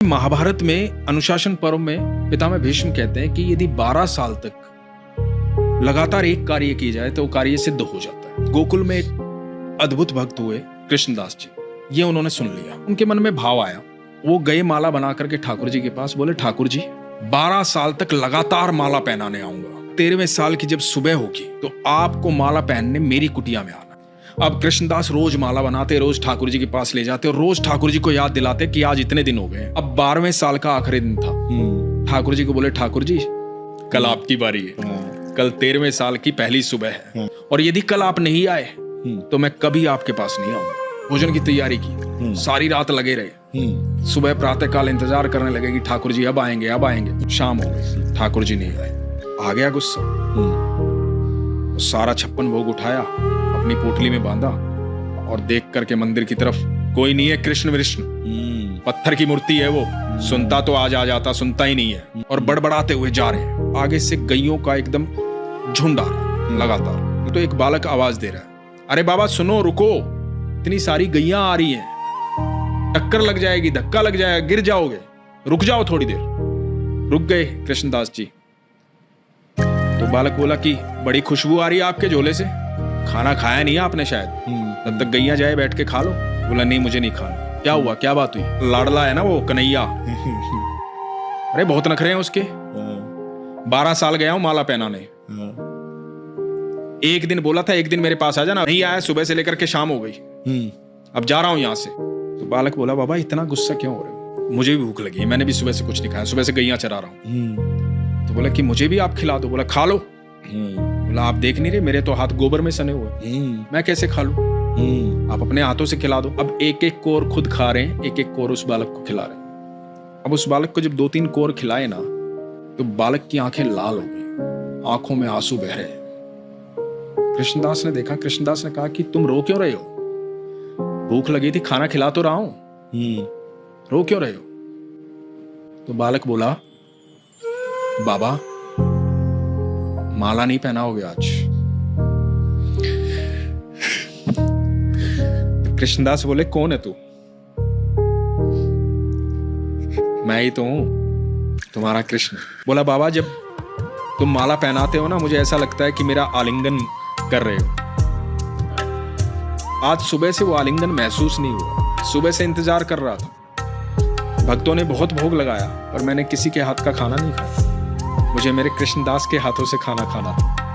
महाभारत में अनुशासन पर्व में पितामह भीष्म कहते हैं कि यदि 12 साल तक लगातार एक कार्य किया जाए तो वो कार्य सिद्ध हो जाता है। गोकुल में एक अद्भुत भक्त हुए कृष्णदास जी, ये उन्होंने सुन लिया, उनके मन में भाव आया, वो गए माला बना करके ठाकुर जी के पास, बोले ठाकुर जी 12 साल तक लगातार माला पहनाने आऊंगा, 13वें साल की जब सुबह होगी तो आपको माला पहनने मेरी कुटिया में आना। अब कृष्णदास रोज माला बनाते, रोज ठाकुर जी के पास ले जाते और रोज ठाकुर जी को याद दिलाते कि आज इतने दिन हो गए। अब 12वें साल का आखिरी दिन था। ठाकुर जी को बोले ठाकुर जी कल आपकी बारी है, कल 13वें साल की पहली सुबह है और यदि कल आप नहीं आए तो मैं कभी आपके पास नहीं आऊंगा। भोजन की तैयारी की, सारी रात लगे रहे। सुबह प्रातः काल इंतजार करने लगे कि ठाकुर जी अब आएंगे अब आएंगे। शाम हो गई, ठाकुर जी नहीं आए। आ गया गुस्सा, सारा 56 भोग उठाया, अपनी पोटली में बांधा और देख करके मंदिर की तरफ, कोई नहीं है कृष्ण विष्णु, पत्थर की मूर्ति है वो, सुनता तो आज आ जाता, सुनता ही नहीं है। और बड़बड़ाते हुए जा रहे हैं। आगे से गैयों का एकदम झुंड आ रहा है लगातार। तो एक बालक आवाज दे रहा है, अरे बाबा सुनो, रुको, इतनी सारी गैया आ रही हैं, टक्कर लग जाएगी, धक्का लग जाएगा, गिर जाओगे, रुक जाओ थोड़ी देर। रुक गए कृष्णदास जी। तो बालक बोला कि बड़ी खुशबू आ रही है आपके झोले से, खाना खाया नहीं आपने शायद, तब तक गैया जाए बैठ के खा लो। बोला नहीं मुझे नहीं खाना। क्या हुआ, क्या बात हुई? लाडला है ना वो कन्हैया। अरे बहुत नखरे हैं उसके, 12 साल गया हूं माला पहनाने, एक दिन बोला था एक दिन मेरे पास आ जाना, नहीं आया, सुबह से लेकर के शाम हो गई, अब जा रहा हूं यहां से। तो बालक बोला बाबा इतना गुस्सा क्यों हो रहे हो? मुझे भी भूख लगी, मैंने भी सुबह से कुछ नहीं खाया, सुबह से गैया चरा रहा हूं। तो बोला कि मुझे भी आप खिला दो। बोला खा लो। बोला आप देख नहीं रहे मेरे तो हाथ गोबर में सने हुए, मैं कैसे खा लूं? आप अपने हाथों से खिला दो। अब एक एक कोर खुद खा रहे हैं, एक एक कोर उस बालक को खिला रहे हैं। अब उस बालक को जब 2-3 कोर खिलाए ना तो बालक की आंखें लाल हो गई, आंखों में आंसू बह रहे हैं। कृष्णदास ने देखा, कृष्णदास ने कहा कि तुम रो क्यों रहे हो? भूख लगी थी, खाना खिला तो रहा हूं, रो क्यों रहे हो? तो बालक बोला बाबा माला नहीं पहनाओगे आज। कृष्णदास बोले कौन है तू? मैं ही तो हूं, तुम्हारा कृष्ण। बोला बाबा जब तुम माला पहनाते हो ना मुझे ऐसा लगता है कि मेरा आलिंगन कर रहे हो। आज सुबह से वो आलिंगन महसूस नहीं हुआ, सुबह से इंतजार कर रहा था। भक्तों ने बहुत भोग लगाया और मैंने किसी के हाथ का खाना नहीं खाया, मुझे मेरे कृष्णदास के हाथों से खाना खाना था।